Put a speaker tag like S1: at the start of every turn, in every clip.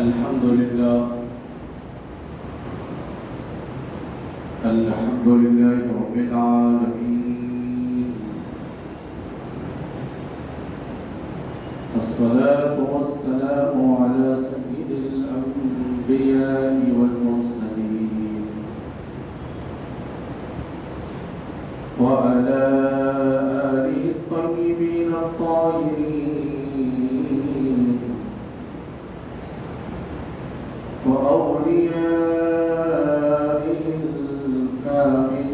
S1: الحمد لله رب العالمين، الصلاة والسلام على سيد الأنبياء والمرسلين وعلى آله الطيبين الطاهرين وأوليائه الكاملين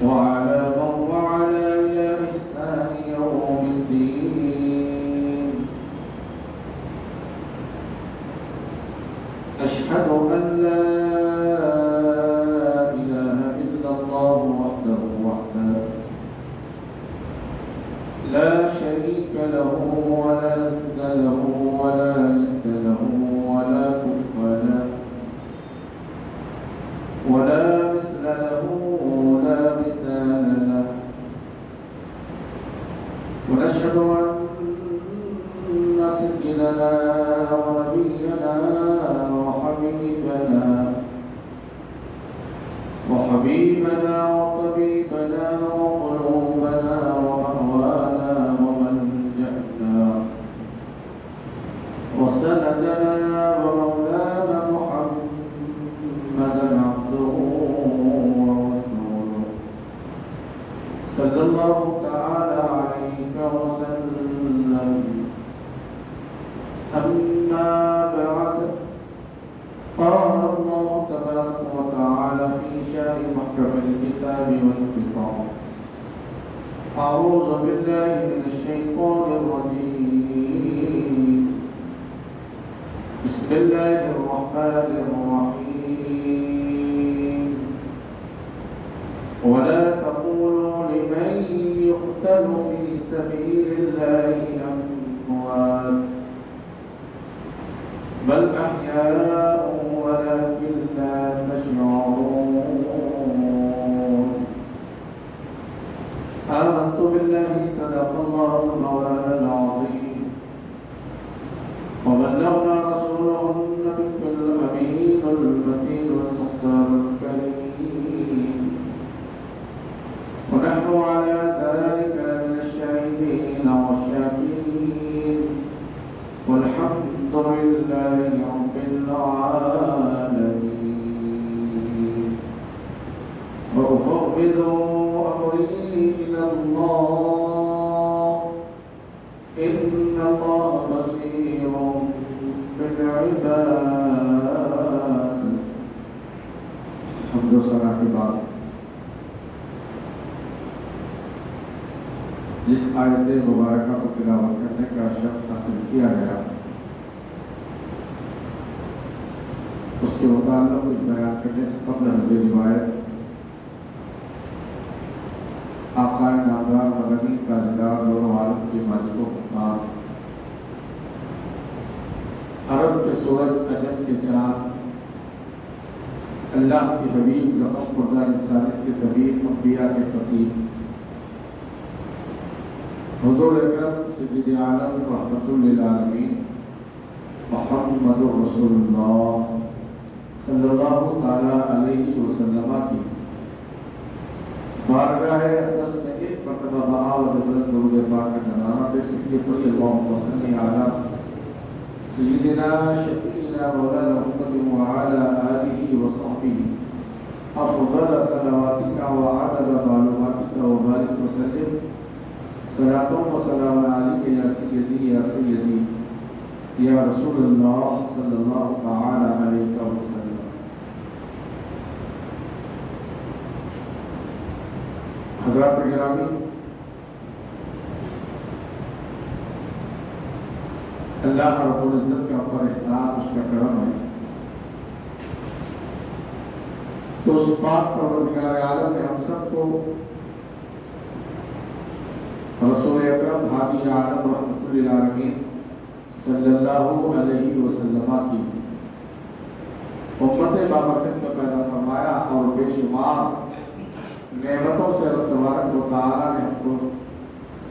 S1: وعلى من وعلى إلى إحسان يوم الدين. أشهد أن لا إله إلا الله وحده لا شريك له ولا ند له ولا ند له ولا كفء له ولا مثل له ولا مثال له. ونشهد أن سيدنا ونبينا وحبيبنا وطبيبنا وقلوبنا ومأوانا وملجأنا وسندنا ومولانا محمدا عبده ورسوله صلى الله تعالى عليك وسلم. أما بعد، قال الله تبارك وتعالى في شأن محكم الكتاب والخطاب: أعوذ بالله من الشيطان الرجيم، بسم الله الرحمن الرحيم. ولا تقولوا لمن يقتل في سبيل الله أموات بل أحياء ولكن لا تشعرون. آمنت بالله صدق الله مولانا العظيم، وبلغنا رسوله النبي الأمين المتين المختار الكريم، ونحن على ذلك لمن الشاهدين والشاكرين، والحمد لله رب العالمين. وأفوض أمري إلى الله، إن الله بصير بالعباد. الحمد لله کے بعد جس آیت مبارکہ کو تلاوت کرنے کا شرف حاصل کیا گیا، اس کے متعلق کچھ بیان کرنے سے قبل حضر روایت آقا نامدار مدنی تاجدار دونوں عالم کے مالک و مختار، عرب کے سورج، عجم کے چاند، اللہ کے حبیب، زخم خوردہ انسانیت کے طبیب، انبیاء کے خطیب، حضور اکرم سید عالم رحمۃ للعالمین محمد رسول اللہ صلی اللہ تعالی علیہ وسلم کی بارگاہ اقدس میں ایک مرتبہ بآوت بلند درود پاک کا نذرانہ پیش کیجیے. پڑھیے اللہم صلی علی سیدنا شفیعنا مولانا محمد وعلی آلہ وصحبہ افضل صلواتک وعدد معلوماتک وبارک وسلم. صلاۃ و سلام علیک یا سیدی یا رسول اللہ صلی اللہ تعالی علیہ وسلم. حضرات گرامی، اللہ رب العزت کا اوپر احسان، اس کا کرم ہے تو اس پاک پروردگار عالم نے ہم سب کو رسول اکرم ہادی عالم رحمۃ للعالمین صلی اللہ علیہ وسلم کی امت بابرکت کا پیدا فرمایا اور بے شمار نعمتوں سے رب تبارک و تعالیٰ نے ہم کو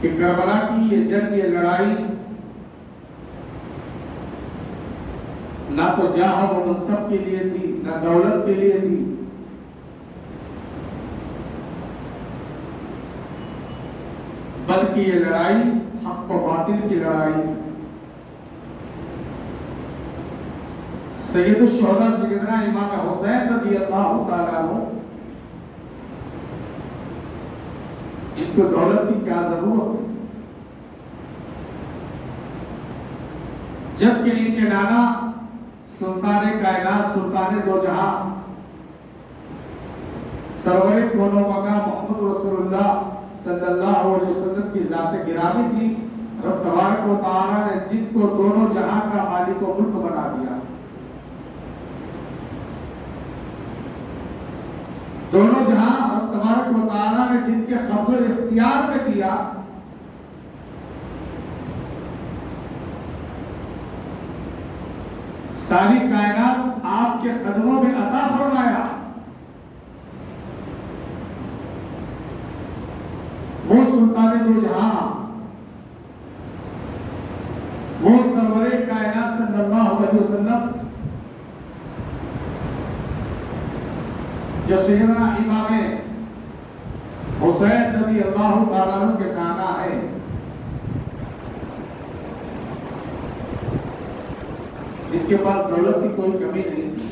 S1: کہ کربلا کی یہ جنگ، یہ لڑائی نہ تو جاہ و منصب کے لیے تھی، نہ دولت کے لیے تھی، بلکہ یہ لڑائی حق و باطل کی لڑائی تھی۔ سید الشہداء سیدنا امام حسین رضی اللہ تعالیٰ عنہ، ان کو دولت کی کیا ضرورت تھی، جبکہ ان کے نانا سلطان کائنات، سلطان دو جہاں، سرور کون و مقام محمد رسول اللہ صلی اللہ علیہ وسلم کی ذات گرامی تھی، رب تبارک و تعالیٰ نے جن کو دونوں جہاں کا مالک و ملک بنا دیا، دونوں جہاں رب تبارک و تعالیٰ نے جن کے قبض اختیار میں دیا، ساری کائنات آپ کے قدموں میں عطا فرمایا، وہ سلطان دو جہاں، وہ سرور کائنات صلی اللہ علیہ وسلم، جو سیدنا امام حسین رضی اللہ تعالیٰ عنہ کے نانا ہے، جن کے پاس دولت کی کوئی کمی نہیں تھی،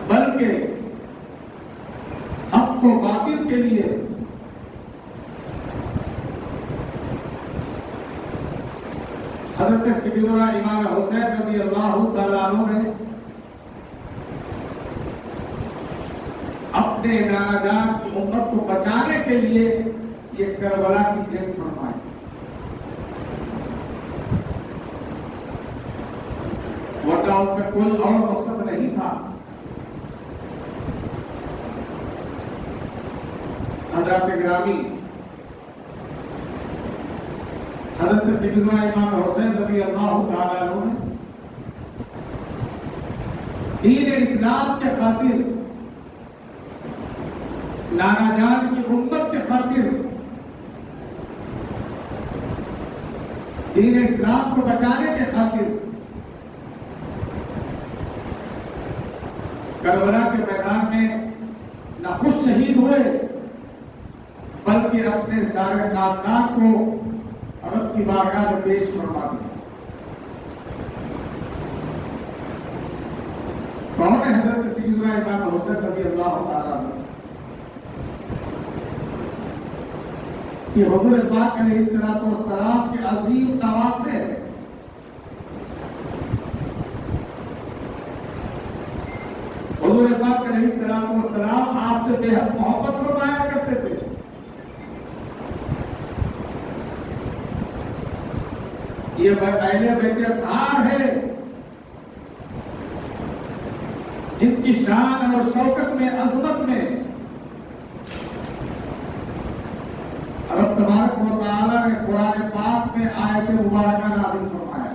S1: بلکہ حق و باطل کے لیے حضرت سیدنا امام حسین رضی اللہ تعالیٰ عنہ نے اپنے نانا جان کی امت کو بچانے کے لیے یہ کربلا کی جنگ فرمائی۔ ورنہ ان کا کوئی اور مقصد نہیں تھا۔ حضرات گرامی، حضرت سیدنا امام حسین رضی اللہ تعالیٰ عنہ نے دین اسلام کے خاطر، نانا جان کی امت کے خاطر، دین اسلام کو بچانے کے خاطر کربلا کے میدان میں نہ خود شہید ہوئے، بلکہ اپنے سارے خاندان کو رب کی بارگاہ میں پیش فرما دیا۔ کون ہے حضرت سیدنا امام حسین رضی اللہ تعالیٰ عنہ؟ یہ حضور پاک علیہ السلام کے عظیم نواسے ہیں۔ حضور پاک علیہ السلام آپ سے بے حد محبت فرمایا کرتے تھے۔ یہ اہل بیت اطہار ہے جن کی شان اور شوکت میں، عظمت میں رب تبارک و تعالیٰ نے قرآن پاک میں آیت مبارکہ نازل فرمایا،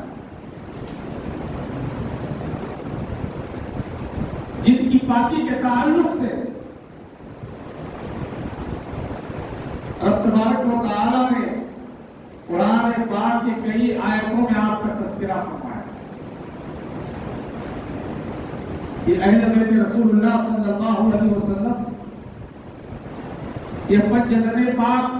S1: جن کی پاکی کے تعلق سے رب تبارک و تعالیٰ نے قرآن پاک کی کئی آیتوں میں آپ کا تذکرہ فرمایا۔ یہ اہل بیت رسول اللہ صلی اللہ علیہ وسلم، یہ پنجدن پاک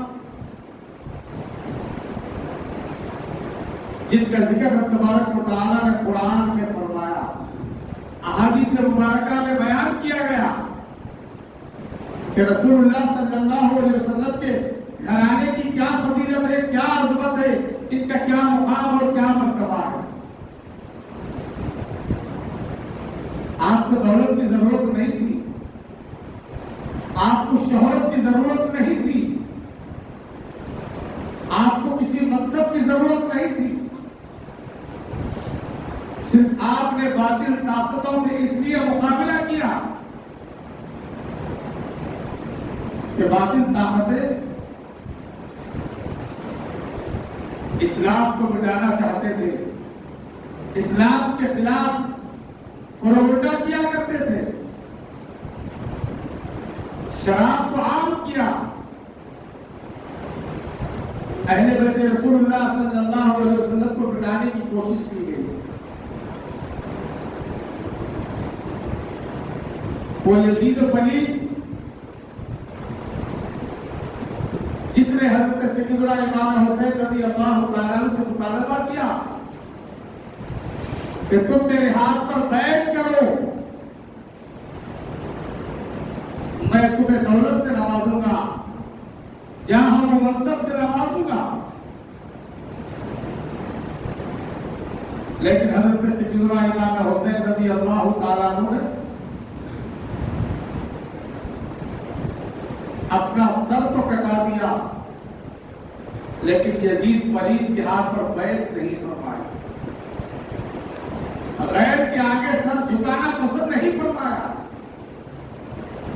S1: جن کا ذکر رب تبارک و تعالیٰ نے قرآن میں فرمایا، احادیث مبارکہ میں بیان کیا گیا کہ رسول اللہ صلی اللہ علیہ وسلم کے گھرانے کی کیا فضیلت ہے، کیا عظمت ہے، ان کا کیا مقام اور کیا مرتبہ ہے۔ آپ کو دولت کی ضرورت نہیں تھی، آپ کو شہرت کی ضرورت نہیں تھی، آپ کو کسی منصب کی ضرورت نہیں تھی، صرف آپ نے باطل طاقتوں سے اس لیے مقابلہ کیا کہ باطل طاقتیں اسلام کو مٹانا چاہتے تھے، اسلام کے خلاف پروپیگنڈا کیا کرتے تھے، شراب کو عام کیا، اہل بیت رسول اللہ صلی اللہ علیہ وسلم کو مٹانے کی کوشش کی گئی۔ وہ یزید و پلید جس نے حضرت سیدنا امام حسین رضی اللہ تعالیٰ عنہ سے مطالبہ کیا کہ تم میرے ہاتھ پر بیعت کرو، میں تمہیں دولت سے نوازوں گا، جہاں و منصب سے نوازوں گا، لیکن حضرت سیدنا امام حسین رضی اللہ تعالیٰ عنہ نے اپنا سر تو کٹا دیا، لیکن یزید پلید کے ہاتھ پر بیعت نہیں فرمائی، غیر کے آگے سر جھکانا پسند نہیں فرمایا،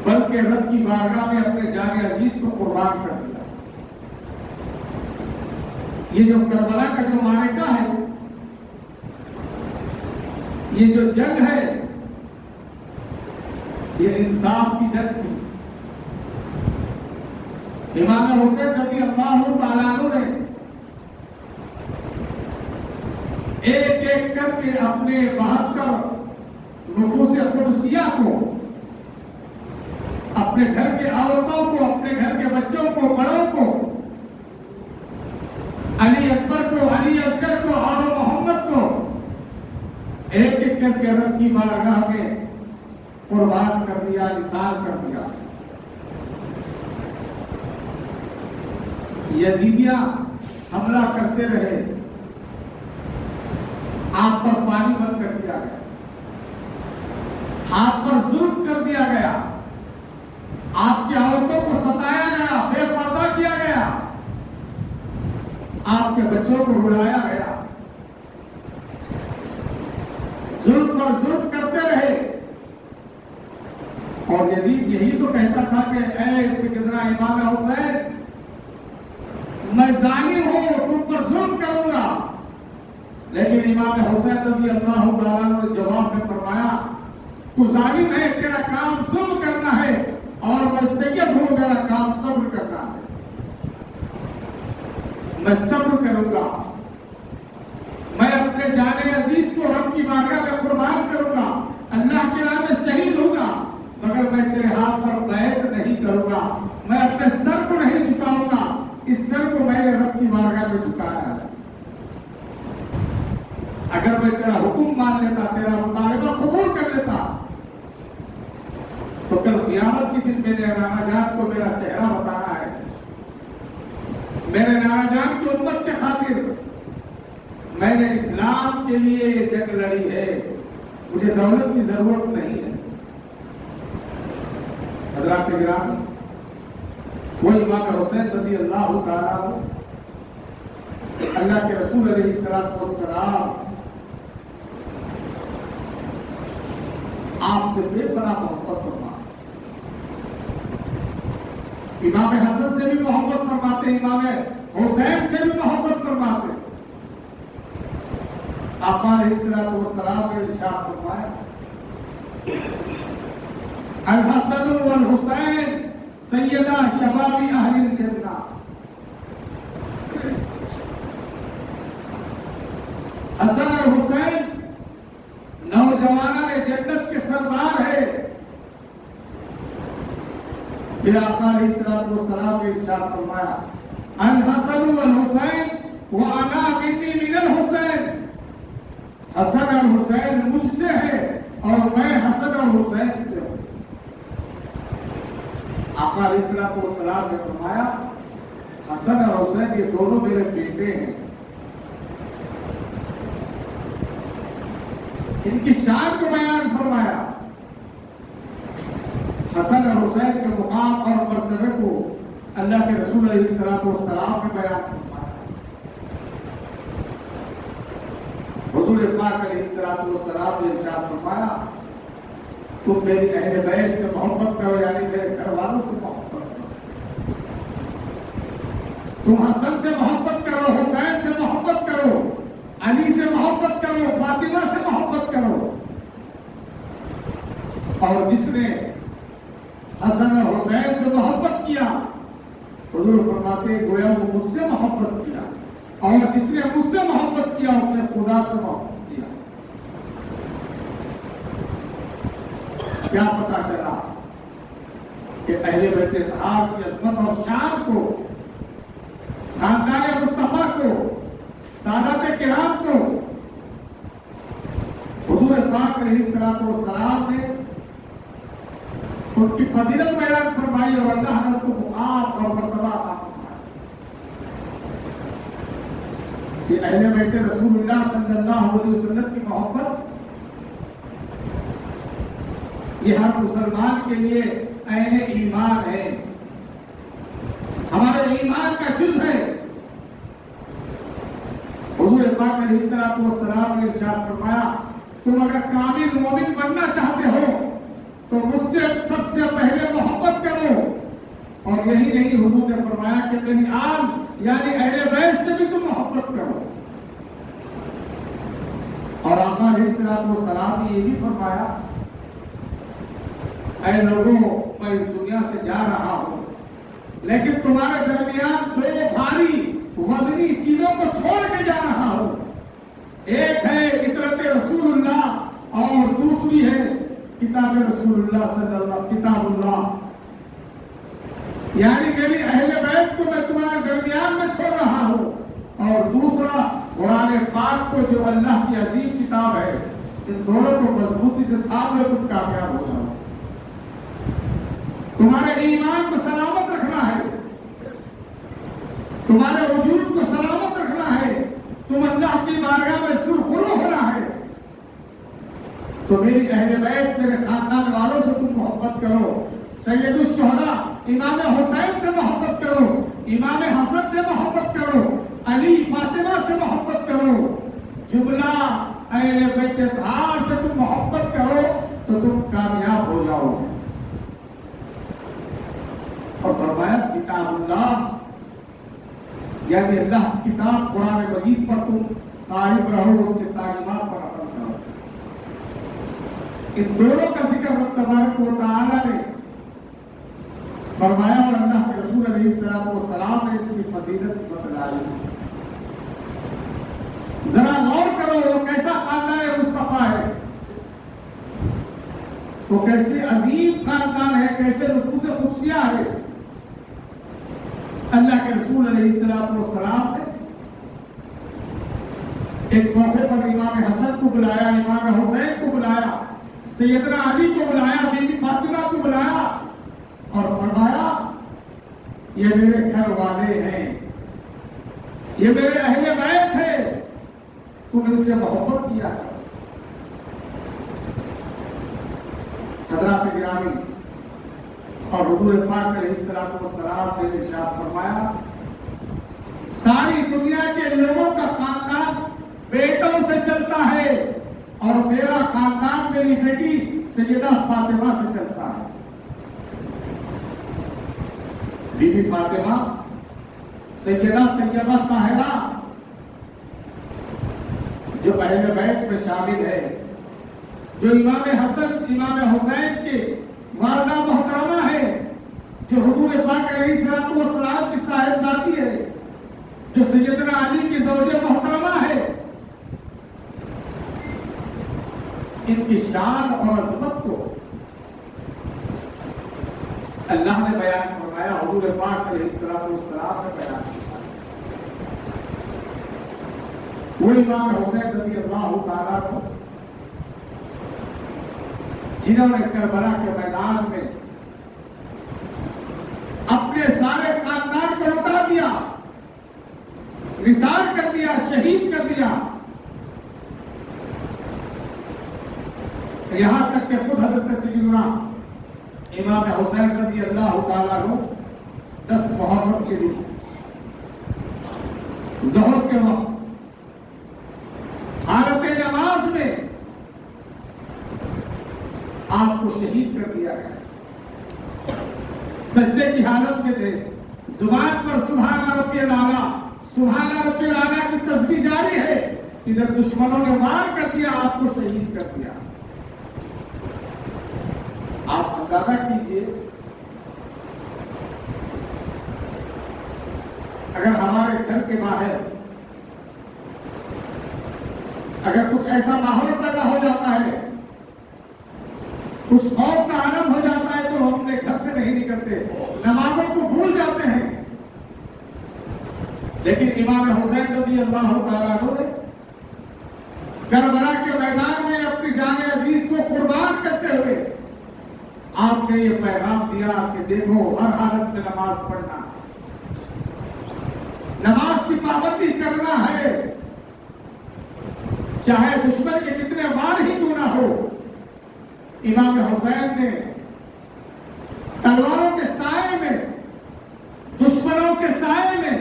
S1: بلکہ رب کی بارگاہ میں اپنے جان عزیز کو قربان کر دیا۔ یہ جو کربلا کا جو معرکہ ہے، یہ جو جنگ ہے، یہ انصاف کی جنگ تھی۔ امام حسین رضی اللہ تعالیٰ عنہ نے ایک ایک کر کے اپنے 72 نفوس قدسیہ کو، اپنے گھر کے عورتوں کو، اپنے گھر کے بچوں کو، بڑوں کو، علی اکبر کو، علی اصغر کو اور محمد کو ایک ایک کر کے رب کی بارگاہ میں قربان کر دیا، نثار کر دیا۔ یزیدیاں حملہ کرتے رہے، آپ پر پانی بند کر دیا گیا، آپ پر ظلم کر دیا گیا، آپ کی عورتوں کو ستایا گیا، بے پردہ کیا گیا، آپ کے بچوں کو رلایا گیا، ظلم پر ظلم کرتے رہے۔ اور یزید یہی تو کہتا تھا کہ اے سیدنا امام حسین، میں ظالم ہوں، تم پر ظلم کروں گا، لیکن امام حسین رضی اللہ تعالیٰ نے جواب میں فرمایا، تو ظالم ہے، تیرا کام ظلم کرنا ہے، اور میں سید ہوں، میرا کام صبر کرنا ہے، میں صبر کروں گا، میں اپنے جان عزیز کو رب کی بارگاہ میں قربان کروں گا، اللہ کی راہ میں شہید ہوں گا، مگر میں تیرے ہاتھ پر بیعت نہیں کروں گا، میں اپنے سر کو نہیں جھکاؤں گا، اس سر کو میں نے رب کی بارگاہ میں جھکایا ہے۔ اگر میں تیرا حکم مان لیتا، تیرا مطالبہ قبول کر لیتا، تو کل قیامت کے دن میرے نانا جان کو میرا چہرہ بتانا ہے، میرے نانا جان کی امت کے خاطر میں نے اسلام کے لیے یہ جنگ لڑی ہے، مجھے دولت کی ضرورت نہیں ہے۔ حضرات گرامی، وہ امام حسین رضی اللہ تعالیٰ عنہ، اللہ کے رسول علیہ السلام آپ سے بے پناہ محبت فرماتے، امام حسن سے بھی محبت فرماتے، امام حسین سے بھی محبت فرماتے۔ آقا علیہ السلام نے ارشاد فرمایا، الحسن والحسین سیدہ شباب اہل الجنہ، حسن اور حسین نوجوانان جنت کے سردار ہے۔ پھر آقا علیہ السلام نے ارشاد فرمایا، الحسن والحسین وانا منی من الحسین، حسن اور حسین مجھ سے ہے اور میں حسن اور حسین سے ہوں۔ آقا علیہ السلام نے فرمایا، حسن اور حسین یہ دونوں میرے بیٹے ہیں، ان کی شان کو بیان فرمایا، حسن اور حسین کے مقام اور مرتبے کو اللہ کے رسول علیہ السلام نے بیان فرمایا۔ حضور پاک علیہ السلام نے ارشاد فرمایا، تم میری اہل بیت سے محبت کرو، یعنی میرے گھر والوں سے محبت کرو، تم حسن سے محبت کرو، حسین سے محبت کرو، علی سے محبت
S2: محبت کرو، فاطمہ سے محبت کرو. اور جس نے حسن اور حسین سے محبت کیا، حضور فرماتے گویا وہ مجھ سے محبت کیا، اور جس نے مجھ سے محبت کیا اس نے خدا سے محبت کیا. کیا پتا چلا کہ اہل بیت اطہار کی عظمت اور شان کو، خاندان مصطفیٰ کو، سادات کرام کو حضور پاک علیہ الصلوۃ والسلام نے ان کی فضیلت بیان فرمائی اور اللہ نے ان کو مقام اور مرتبہ عطا فرمایا کہ اہل بیت رسول اللہ صلی اللہ علیہ وسلم کی محبت یہ ہر مسلمان کے لیے عین ایمان ہے، ہمارے ایمان کا جز ہے. حضور پاک علیہ الصلوۃ والسلام نے ارشاد فرمایا تم اگر کامل مومن بننا چاہتے ہو تو مجھ سے سب سے پہلے محبت کرو. اور یہی نہیں، حضور نے فرمایا کہ میری آل یعنی اہل بیت سے بھی تم محبت کرو. اور آقا علیہ الصلوۃ والسلام نے یہ بھی فرمایا اے لوگوں میں اس دنیا سے جا رہا ہوں لیکن تمہارے درمیان دو بھاری وزنی چیزوں کو چھوڑ کے جا رہا ہوں. ایک ہے اطرت رسول اللہ اور دوسری ہے کتاب رسول اللہ صلی اللہ کتاب اللہ. یعنی میری اہل بیت کو میں تمہارے درمیان میں چھوڑ رہا ہوں، اور دوسرا قرآن پاک کو جو اللہ کی عظیم کتاب ہے. ان دونوں کو مضبوطی سے تھام لو تم کامیاب ہو جاؤ. تمہارے ایمان کو سلامت رکھنا ہے، تمہارے وجود کو سلامت رکھنا ہے، تم اللہ کی بارگاہ میں سرخرو ہونا ہے. تو میری اہل بیت میرے خاندان والوں سے تم محبت کرو. سید الشہداء امام حسین سے محبت کرو، امام حسن سے محبت کرو، علی فاطمہ سے محبت کرو. جملہ اہل بیت اطہار سے تم محبت کرو تو تم کامیاب ہو جاؤ. اور فرمایا کتاب اللہ یعنی اللہ کی کتاب قرآن مجید پر تم قائم رہو، اس کے تعلیمات پر عمل کرو. ان دونوں کا ذکر رب تبارک و تعالی نے فرمایا اور اللہ کے رسول علیہ الصلوۃ والسلام نے اس کی فضیلت بتلائی. ذرا غور کرو وہ کیسا خاندان مصطفیٰ ہے، وہ کیسے عظیم خاندان ہے، کیسے نفوس قدسیہ ہے. اللہ کے رسول علیہ الصلوۃ والسلام نے ایک موقع پر امام حسن کو بلایا، امام حسین کو بلایا، سیدنا علی کو بلایا، بی بی فاطمہ کو بلایا اور فرمایا یہ میرے گھر والے ہیں، یہ میرے اہل بیت ہیں، تم ان سے محبت کیا کرو. حضرات گرامی، اور حضور پاک علیہ الصلوۃ والسلام نے ارشاد فرمایا ساری دنیا کے لوگوں کا خاندان بیٹوں سے چلتا ہے اور میرا خاندان میری بیٹی سیدہ فاطمہ سے چلتا ہے. بی بی فاطمہ سیدہ طیبہ طاہرہ جو اہل بیت میں شامل ہے، جو امام حسن امام حسین کے والدہ محترمہ ہے، جو حضور پاک علیہ الصلوۃ والسلام کی صاحبزادی ہے، جو سیدنا علی کی زوجہ محترمہ ہے. ان کی شان اور عظمت کو اللہ نے بیان فرمایا، حضور پاک علیہ الصلوۃ والسلام نے بیان فرمایا. وہ امام حسین رضی اللہ تعالیٰ کو جنہوں نے کربلا کے میدان میں اپنے سارے خاندان کو لٹا دیا، نثار کر دیا، شہید کر دیا. یہاں تک کہ خود حضرت سیدنا امام حسین رضی اللہ تعالیٰ عنہ 10 محرم کے دن ظہر کے وقت حالت نماز میں آپ کو شہید کر دیا گیا. سجدے کی حالت میں تھے، زبان پر سبحان ربی الاعلیٰ، سبحان ربی الاعلیٰ کی تسبیح جاری ہے، ادھر دشمنوں نے وار کر دیا، آپ کو شہید کر دیا۔ آپ اندازہ کیجئے اگر ہمارے گھر کے باہر اگر کچھ ایسا ماحول پیدا ہو جاتا ہے، کچھ خوف کا عالم ہو جاتا ہے، تو ہم اپنے گھر سے نہیں نکلتے، نمازوں کو بھول جاتے ہیں۔ لیکن امام حسین رضی اللہ تعالیٰ عنہ نے کربلا کے میدان میں اپنی جان عزیز کو قربان کرتے ہوئے آپ نے یہ پیغام دیا کہ دیکھو، ہر حالت میں نماز پڑھنا، نماز کی پابندی کرنا ہے، چاہے دشمن کے کتنے وار ہی کیوں نہ ہو۔ امام حسین نے تلواروں کے سائے میں، دشمنوں کے سائے میں،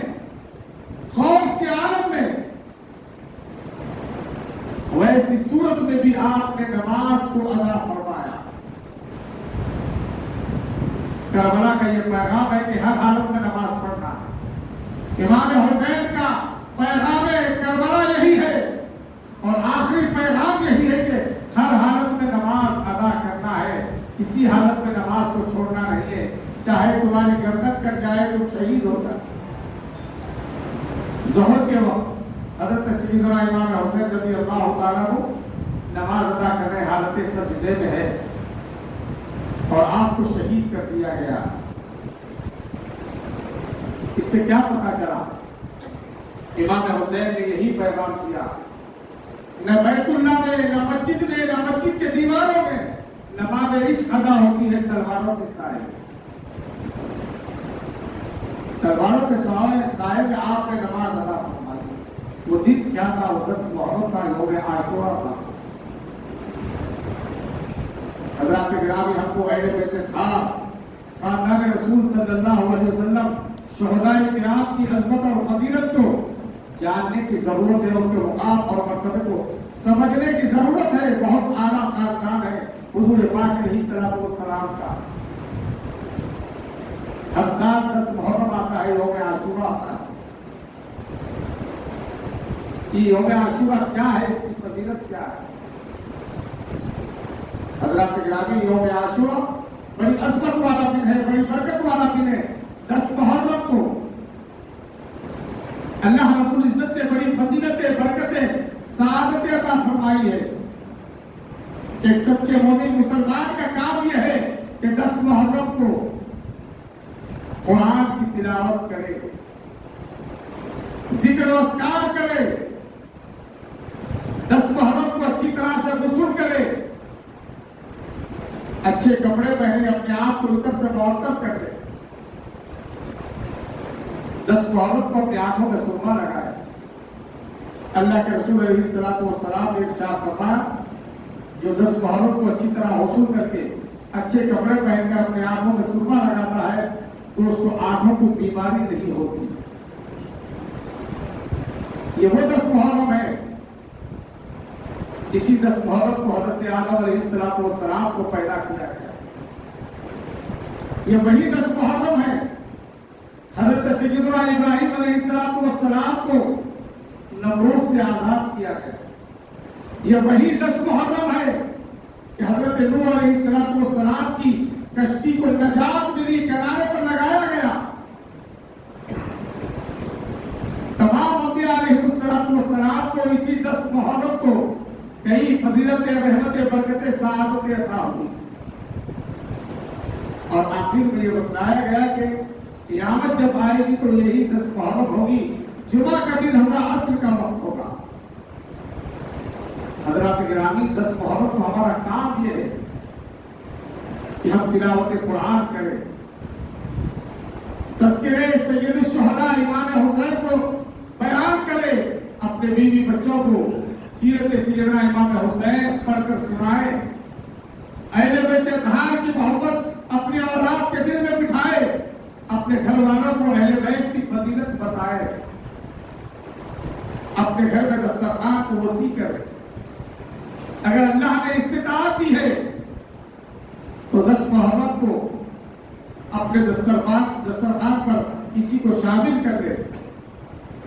S2: خوف کے عالم میں، ویسی صورت میں بھی آپ نے نماز کو ادا فرمایا۔ کربلا کا یہ پیغام ہے کہ ہر حالت میں نماز پڑھنا ہے۔ امام حسین کا پیغام کربلا یہی ہے، اور آخری پیغام یہی ہے کہ ہر حالت میں نماز ادا کرنا ہے، کسی حالت میں نماز کو چھوڑنا نہیں ہے، چاہے تمہاری گردن کٹ جائے تم شہید ہو جائے۔ ظہر کے وقت حضرت سیدنا امام حسین رضی اللہ تعالیٰ عنہ نماز ادا کر رہے حالت سجدے میں ہے، اور آپ کو شہید کر دیا گیا۔ اس سے کیا پتا چلا؟ امام حسین نے یہی پیغام دیا، نہ بیت اللہ میں، نہ مسجد میں، نہ مسجد کے دیواروں میں نماز عشق ادا ہوتی ہے تلواروں کے سائے۔ تلواروں کے سائے میں آپ نے نماز ادا فرمائی۔ وہ دن کیا تھا؟ وہ 10 محرم تھا، یوم عاشورہ تھا۔ حضرات گرامی، ہم کو اہل بیت طاہر، خاندان رسول صلی اللہ علیہ وسلم، شہداء کرام کی عظمت اور فضیلت کو جاننے کی ضرورت ہے، ان کے مقام اور مرتبے کو سمجھنے کی ضرورت ہے۔ بہت اعلیٰ خاندان ہے حضور پاک علیہ الصلوۃ والسلام کا۔ ہر سال 10 محرم آتا ہے، یوم عاشورہ آتا ہے۔ یہ یوم عاشورہ کیا ہے؟ اس کی فضیلت کیا ہے؟ حضرات گرامی، یوم عاشورہ بڑی عظمت والا دن ہے، بڑی برکت والا دن ہے۔ 10 محرم کو اللہ رب العزت نے بڑی فضیلتیں، برکتیں، سعادتیں عطا فرمائی ہے۔ ایک سچے مومن مسلمان کا کام یہ ہے کہ 10 محرم کو قرآن کی تلاوت کرے، ذکر و اذکار کرے، 10 محرم کو اچھی طرح سے غسل کرے، اچھے کپڑے پہنے، اپنے آپ کو عطر سے معطر کر دے، 10 محرم کو اپنی آنکھوں میں سرما لگائے۔ اللہ کے رسول علیہ الصلوۃ والسلام نے ارشاد فرمایا، جو 10 محرم کو اچھی طرح غسل کر کے اچھے کپڑے پہن کر اپنے آنکھوں میں سرما لگاتا ہے تو اس کو آنکھوں کو بیماری نہیں ہوتی۔ یہ وہ 10 محرم ہے۔ اسی 10 محرم کو حضرت آدم علیہ الصلوۃ والسلام کو پیدا کیا گیا۔ یہ وہی 10 محرم ہے حضرت سیدنا ابراہیم علیہ السلام کو نمرود سے آزاد کیا گیا۔ یہ وہی 10 محرم ہے کہ حضرت نوح علیہ السلام کی کشتی کو نجات ملی، کنارے پر لگایا گیا۔ تمام انبیاء علیہ السلام کو اسی 10 محرم کو کئی فضیلتیں، رحمتیں، برکتیں، سعادتیں عطا ہوئی۔ اور آخر میں یہ بتلایا گیا کہ قیامت جب آئے گی تو یہی 10 محرم ہوگی، جمعہ کا دن ہوگا، عصر کا وقت ہوگا۔ حضرات گرامی، 10 محرم کو ہمارا کام یہ ہے کہ ہم تلاوت قرآن کریں، تذکرے سید الشہداء امام حسین کو بیان کریں، اپنے بیوی بچوں کو سیرت سیدنا امام حسین پڑھ کر سنائیں، اہل بیت طاہر کی محبت اپنی اولاد کے دل میں بٹھائے، اپنے گھر والوں کو اہل بیت کی فضیلت بتائے، اپنے گھر میں دسترخوان کو وسیع کرے۔ اگر اللہ نے استطاعت دی ہے تو 10 محرم کو اپنے دسترخوان پر کسی کو شامل کر دے،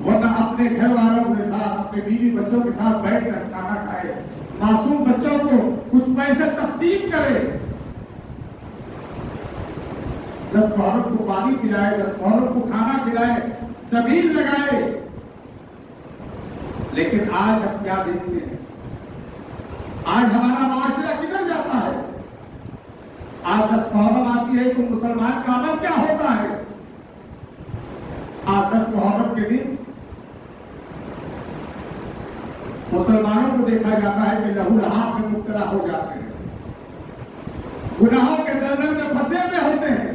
S2: ورنہ اپنے گھر والوں کے ساتھ اپنے بیوی بچوں کے ساتھ بیٹھ کر کھانا کھائے، معصوم بچوں کو کچھ پیسے تقسیم کرے، 10 عورت کو پانی پلائے، 10 عورت کو کھانا کھلائے، سبیل لگائے۔ لیکن آج ہم کیا دیکھتے ہیں؟ آج ہمارا معاشرہ کدھر جاتا ہے؟ آج 10 محرم آتی ہے تو مسلمان کا عمل کیا ہوتا ہے؟ آج 10 محرم کے دن مسلمانوں کو دیکھا جاتا ہے کہ لہو لہاب میں مبتلا ہو جاتے ہیں، گناہوں کے دلدل میں پھنسے ہوئے ہوتے ہیں۔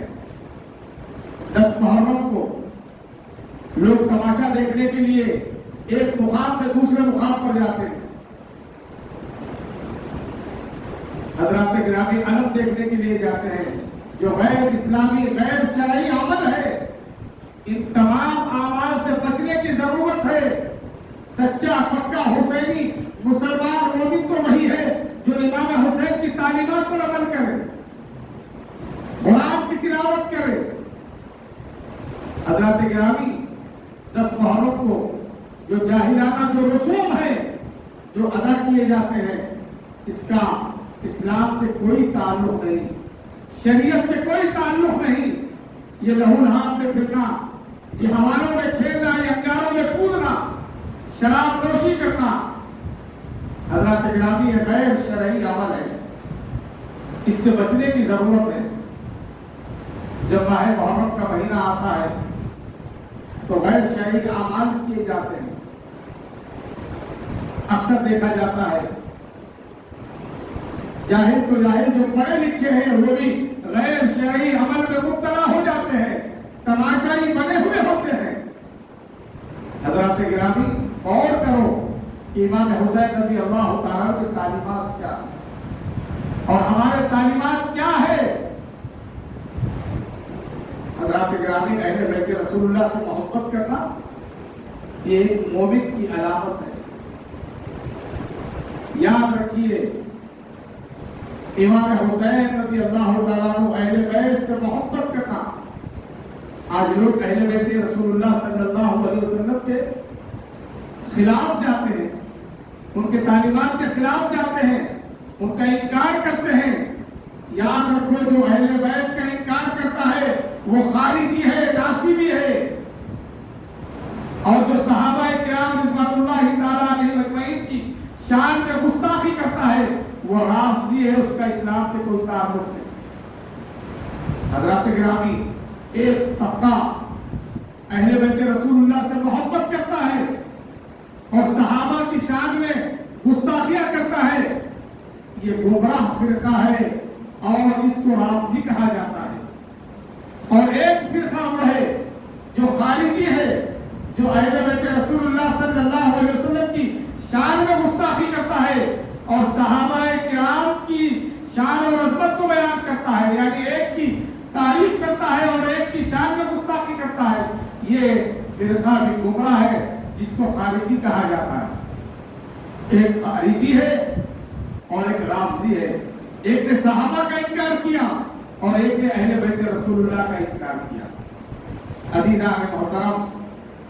S2: 10 محرم کو لوگ تماشا دیکھنے کے لیے ایک مقام سے دوسرے مقام پر جاتے ہیں، حضرات گرامی علم دیکھنے کے لیے جاتے ہیں، جو غیر اسلامی غیر شرعی عمل ہے۔ ان تمام اعمال سے بچنے کی ضرورت ہے۔ سچا پکا حسینی مسلمان وہ بھی تو وہی ہے جو امام حسین کی تعلیمات پر عمل کرے، قرآن کی تلاوت کرے۔ حضرات گرامی 10 محرم کو جو جاہلانہ جو رسوم ہے جو ادا کیے جاتے ہیں، اس کا اسلام سے کوئی تعلق نہیں، شریعت سے کوئی تعلق نہیں۔ یہ لہو لہاب میں پھرنا، یہ ہوالوں میں کھیلنا، یہ انگاروں میں کودنا، شراب نوشی کرنا، حضرات گرامی یہ غیر شرعی عمل ہے، اس سے بچنے کی ضرورت ہے۔ جب ماہ محرم کا مہینہ آتا ہے تو غیر شرعی اعمال کیے جاتے ہیں۔ اکثر دیکھا جاتا ہے جاہل تو جاہل جو پڑھے لکھے ہیں وہ بھی غیر شرعی عمل میں مبتلا ہو جاتے ہیں، تماشائی بنے ہوئے ہوتے ہیں۔ حضرات گرامی غور کرو کہ امام حسین رضی اللہ تعالیٰ کی تعلیمات کیا اور ہمارے تعلیمات کیا ہے۔ حضرات گرامی اہل بیت رسول اللہ سے محبت کرنا یہ ایک مومن کی علامت ہے۔ یاد رکھیے امام حسین رضی اللہ تعالیٰ عنہ اہل بیت سے محبت کرنا۔ آج لوگ اہل بیت رسول اللہ صلی اللہ علیہ وسلم کے خلاف جاتے ہیں، ان کے تعلیمات کے خلاف جاتے ہیں، ان کا انکار کرتے ہیں۔ یاد رکھو جو اہل بیت کا انکار کرتا ہے وہ خارجی ہے، ناصبی ہے، اور جو صحابہ کرام رضوان اللہ تعالیٰ علیہ اجمعین کی شان میں گستاخی کرتا ہے وہ رافضی ہے، اس کا اسلام سے کوئی تعلق نہیں۔ حضرات گرامی ایک طبقہ اہل بیت رسول اللہ سے محبت کرتا ہے اور صحابہ کی شان میں گستاخیاں کرتا ہے، یہ گمراہ فرقہ ہے اور اس کو رافضی کہا جاتا ہے۔ اور ایک فرقہ وہ ہے جو خارجی ہے، جو اہل بیت رسول اللہ صلی اللہ علیہ وسلم کی شان میں گستاخی کرتا ہے اور صحابہ کرام کی شان اور عظمت کو بیان کرتا ہے، یعنی ایک کی تعریف کرتا ہے اور ایک کی شان میں گستاخی کرتا ہے۔ یہ فرقہ بھی گمراہ ہے جس کو خارجی کہا جاتا ہے۔ ایک خارجی ہے اور ایک رافضی ہے، ایک نے صحابہ کا انکار کیا اور ایک نے اہل بیت رسول اللہ کا انکار کیا۔ عزیزان محترم،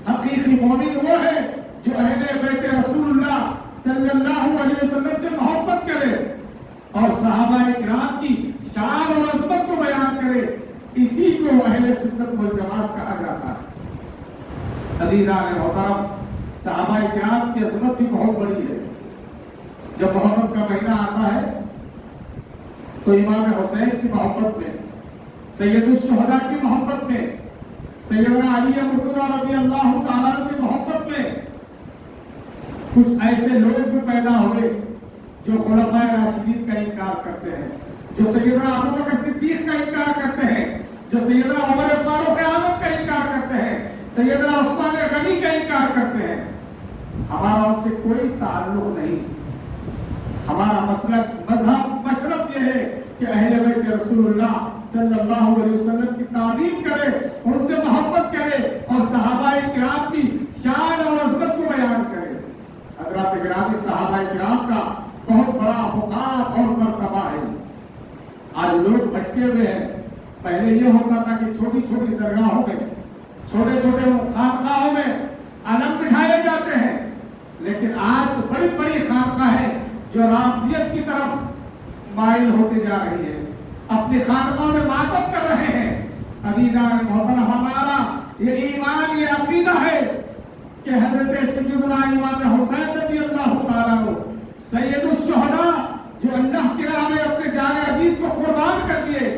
S2: حقیقی مومن وہ ہے جو اہل بیت رسول اللہ صلی اللہ علیہ وسلم سے محبت کرے اور صحابہ کرام کی شان اور عظمت کو بیان کرے، اسی کو اہل سنت والجماعت کہا جاتا ہے۔ عزیزان محترم، صحابہ کرام کی عظمت بھی بہت بڑی ہے۔ جب محرم کا مہینہ آتا ہے تو امام حسین کی محبت میں، سید الشہداء کی محبت میں، سیدنا علی مرتضیٰ رضی اللہ تعالیٰ کی محبت میں کچھ ایسے لوگ بھی پیدا ہوئے جو خلفائے راشدین کا انکار کرتے ہیں، جو سیدنا ابوبکر صدیق کا انکار کرتے ہیں، جو سیدنا عمر فاروق اعظم کا انکار کرتے ہیں، سیدنا عثمان غنی کا انکار کرتے ہیں۔ ہمارا ان سے کوئی تعلق نہیں۔ ہمارا مسلک، مذہب، مشرب یہ ہے کہ اہل بیت رسول اللہ صلی اللہ علیہ وسلم کی تعظیم کرے، ان سے محبت کرے اور صحابہ کرام کی شان اور عظمت کو بیان کرے۔ حضرات گرامی، صحابہ کرام کا بہت بڑا مقام اور مرتبہ ہے۔ آج لوگ بھٹکے ہوئے ہیں۔ پہلے یہ ہوتا تھا کہ چھوٹی چھوٹی درگاہوں میں، چھوٹے چھوٹے خانقاہوں میں علم بٹھائے جاتے ہیں، لیکن جو رافضیت کی طرف مائل ہوتے جا رہی ہے، اپنی خانقاہ میں ماتم کر رہے ہیں۔ عزیزان محترم، ہمارا یہ ایمان، یہ عقیدہ ہے کہ حضرت سیدنا امام حسین رضی اللہ تعالیٰ عنہ سید الشہداء جو اللہ کی راہ میں اپنے جان عزیز کو قربان کر دیے،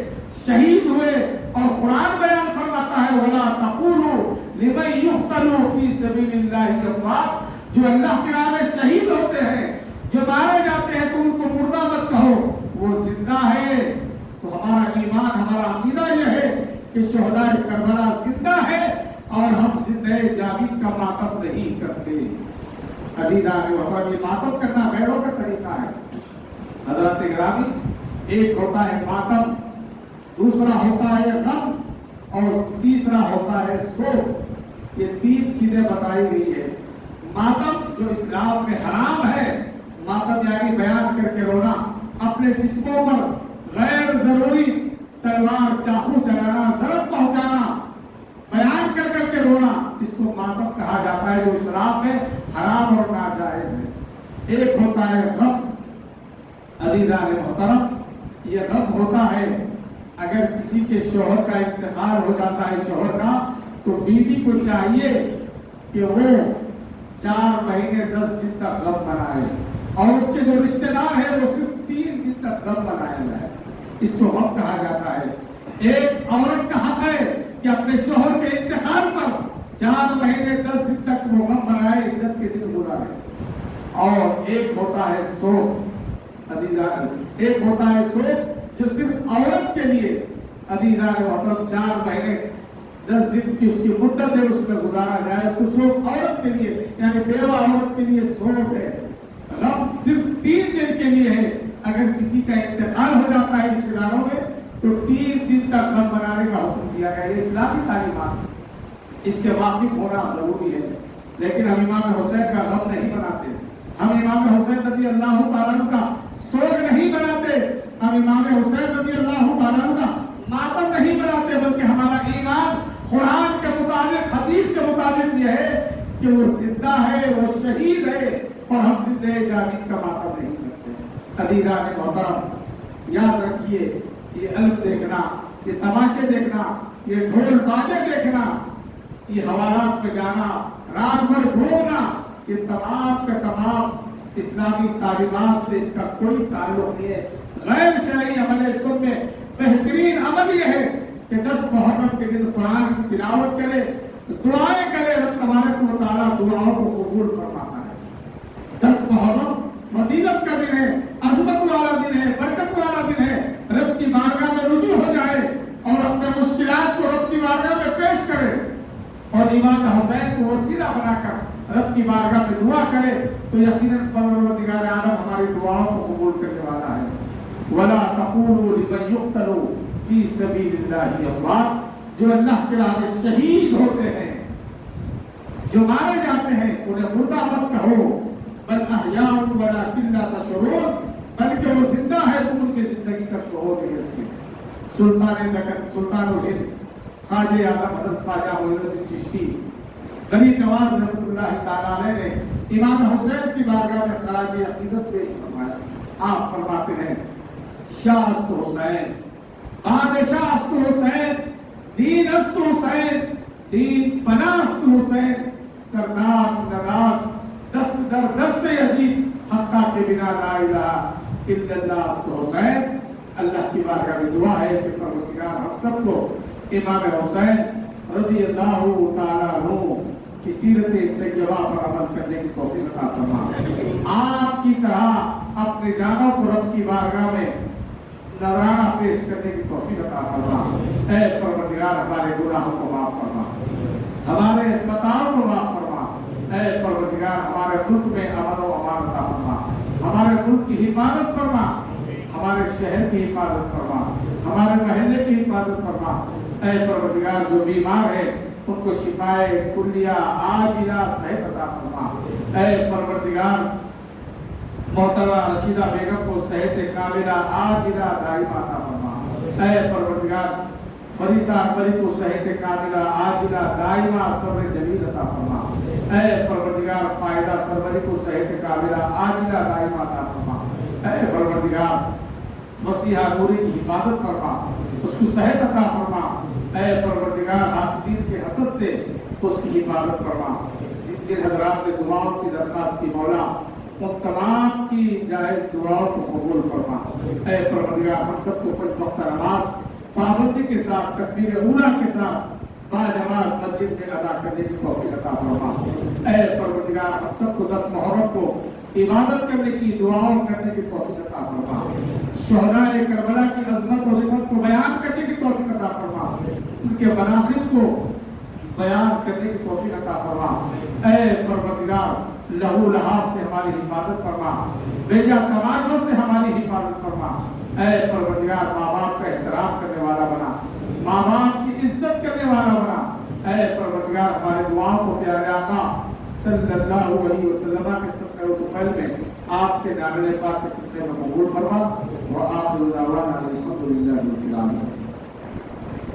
S2: شہید ہوئے، اور قرآن بیان فرماتا ہے وَلَا تَقُولُوا لِمَن يُقْتَلُ فِي سَبِيلِ اللَّهِ أَمْوَاتٌ، جو اللہ کی راہ میں شہید ہوتے ہیں، جو مارے جاتے ہیں، تو ان کو مردہ مت کہو، وہ زندہ ہے۔ تو ہمارا ایمان، ہمارا عقیدہ یہ ہے کہ شہداء کربلا زندہ ہے، اور ہم زندہ جاوید کا ماتم نہیں کرتے۔ عزیزان محترم، یہ ماتم کرنا غیروں کا طریقہ ہے۔ حضرات گرامی، ایک ہوتا ہے ماتم، دوسرا ہوتا ہے غم، اور تیسرا ہوتا ہے سوگ۔ یہ تین چیزیں بتائی گئی ہے۔ ماتم جو اسلام میں حرام ہے، ماتم یعنی بیان کر کے رونا، اپنے جسموں پر غیر ضروری تلوار چاقو چلانا، ضرب پہنچانا، بیان کر کر کے رونا، اس کو ماتم کہا جاتا ہے، جو اسلام میں حرام اور ناجائز ہے۔ ایک ہوتا ہے غم۔ عزیزان محترم، یہ غم ہوتا ہے اگر کسی کے شوہر کا انتقال ہو جاتا ہے، شوہر کا، تو بیوی کو چاہیے کہ وہ 4 مہینے 10 دن تک غم منائے، اور اس کے جو رشتہ دار ہیں وہ صرف 3 دن تک غم منائے جائے۔ اس کو غم کہا جاتا ہے۔ ایک عورت کا حق ہے کہ اپنے شوہر کے انتقال پر 4 مہینے 10 دن تک وہ غم منائے، عزت کے دن گزارے۔ اور ایک ہوتا ہے سوگ۔ عزیزان، ایک ہوتا ہے سوگ جو صرف عورت کے لیے، عزیزان محترم، 4 مہینے 10 دن کی اس کی مدت ہے، اس میں گزارا جائے، اس کو سوگ عورت کے لیے، یعنی بیوہ عورت کے لیے سوگ ہے۔ غم صرف 3 دن کے لیے ہے۔ اگر کسی کا انتقال ہو جاتا ہے رشتہ داروں میں، تو 3 دن تک غم منانے کا حکم دیا گیا ہے۔ اسلامی تعلیمات، اس سے واقف ہونا ضروری ہے۔ لیکن ہم امام حسین کا غم نہیں مناتے، ہم امام حسین رضی اللہ تعالیٰ عنہ کا سوگ نہیں مناتے، ہم امام حسین رضی اللہ تعالیٰ عنہ کا ماتم نہیں مناتے، بلکہ ہمارا ایمان قرآن کے مطابق، حدیث کے مطابق یہ ہے کہ وہ زندہ ہے، وہ شہید ہے، اور ہم زندہ جاوید کا ماتم نہیں کرتے۔ عزیزان محترم، یاد رکھیے، یہ علم دیکھنا، یہ تماشے دیکھنا، یہ ڈھول باجے دیکھنا، یہ حوالات میں جانا، رات بھر گھومنا، یہ تمام کا تمام اسلامی تعلیمات سے اس کا کوئی تعلق نہیں ہے۔ غیر شرعی عمل سن میں بہترین عمل یہ ہے کہ 10 محرم کے دن قرآن کی تلاوت کرے، دعائیں کرے، رب تبارک و تعالیٰ دعاؤں کو قبول فرماتا ہے۔ 10 محرم فضیلت کا دن ہے، عظمت والا دن ہے، برکت والا دن ہے۔ رب کی بارگاہ میں رجوع ہو جائے اور اپنے مشکلات کو رب کی بارگاہ میں پیش کرے، اور امام حسین کو وسیلہ بنا کر رب کی بارگاہ میں دعا کرے، تو یقیناً پروردگار عالم ہماری دعاؤں کو قبول کرنے والا ہے۔ وَلَا تَقُولُوا لِمَن يُقْتَلُ فِي سَبِيلِ اللَّهِ أَمْوَاتٌ، جو اللہ کے راہ میں شہید ہوتے ہیں، جو مارے جاتے ہیں، انہیں مردہ مت کہو، بل احیاء ولکن لا تشعرون، بلکہ وہ زندہ ہے، تم ان کی زندگی کا شعور نہیں رکھتے۔ سلطان دکن، سلطان الہند، خواجہ اعظم حضرت خواجہ معین الدین چشتی غریب نواز رحمۃ اللہ تعالیٰ علیہ نے امام حسین کی بارگاہ میں خراج عقیدت پیش فرمایا۔ آپ فرماتے ہیں، شاہ است حسین، بادشاہ است حسین، دین است حسین، دین پناہ است حسین، سردار نداد دست در دست یزید، حقا کے بنا لا الہ الا اللہ است حسین۔ اللہ کی بارگاہ میں دعا ہے کہ پروردگار ہم سب کو امام حسین رضی اللہ تعالیٰ عنہ کی سیرت طیبہ پر عمل کرنے کی توفیق عطا فرما۔ آپ کی طرح اپنے جانوں کو رب کی بارگاہ میں نذرانہ پیش کرنے کی توفیق عطا فرما۔ اے پروردگار، ہمارے گناہوں کو معاف فرما، ہمارے خطاؤں کو معاف فرما۔ اے پروردگار، ہمارے ملک میں امن و امان عطا فرما، ہمارے ملک کی حفاظت فرما، ہمارے شہر کی حفاظت فرما، ہمارے محلے کی حفاظت فرما۔ اے پروردگار، جو بیمار ہے ان کو شفائے کلیہ عاجلہ صحت عطا فرما۔ اے پروردگار، محترمہ رشیدہ بیگم کو صحت کاملہ عاجلہ دائمہ عطا فرما۔ اے پروردگار، فریسہ اکبری کو صحت کاملہ عاجلہ دائمہ صبر جمیل عطا فرما۔ اے پروردگار پروردگار فائدہ سربری کو صحت کاملہ عاجلہ دائمہ عطا فرما، اے پروردگار مسیحا نوری کی حفاظت فرما، اس کو صحت عطا فرما، اے پروردگار حاسدین کے حسد سے اس کی حفاظت فرما، جن حضرات نے دعاؤں کی درخواست کی مولا ان تمام کی جائز دعاؤں کو قبول فرما، اے پروردگار ہم سب کو 5 وقت نماز پابندی کے ساتھ تکبیر اولیٰ کے ساتھ باجماعت مسجد میں ادا کرنے کی توفیق عطا فرما، اے پروردگار ہم سب کو 10 محرم کو عبادت کرنے کی دعاؤں کرنے کی توفیق عطا فرما، شہداء کربلا کی عظمت اور رفعت کو بیان کرنے کی توفیق عطا فرما، ان کے مناقب کو بیان کرنے کی توفیق عطا فرما، اے پروردگار لہو لہاب سے ہماری حفاظت فرما، بیجا تماشوں سے ہماری حفاظت فرما، اے پروردگار ماں باپ کا احترام کرنے والا بنا، ماں باپ کی عزت کرنے والا بنا، اے پروردگار ہماری دعاؤں کو پیارے آقا صلی اللہ علیہ وسلم کے صدقہ و طفیل میں آپ کے نامِ پاک کے صدقے میں قبول فرما، وآخر دعوانا الحمدللہ رب العالمین۔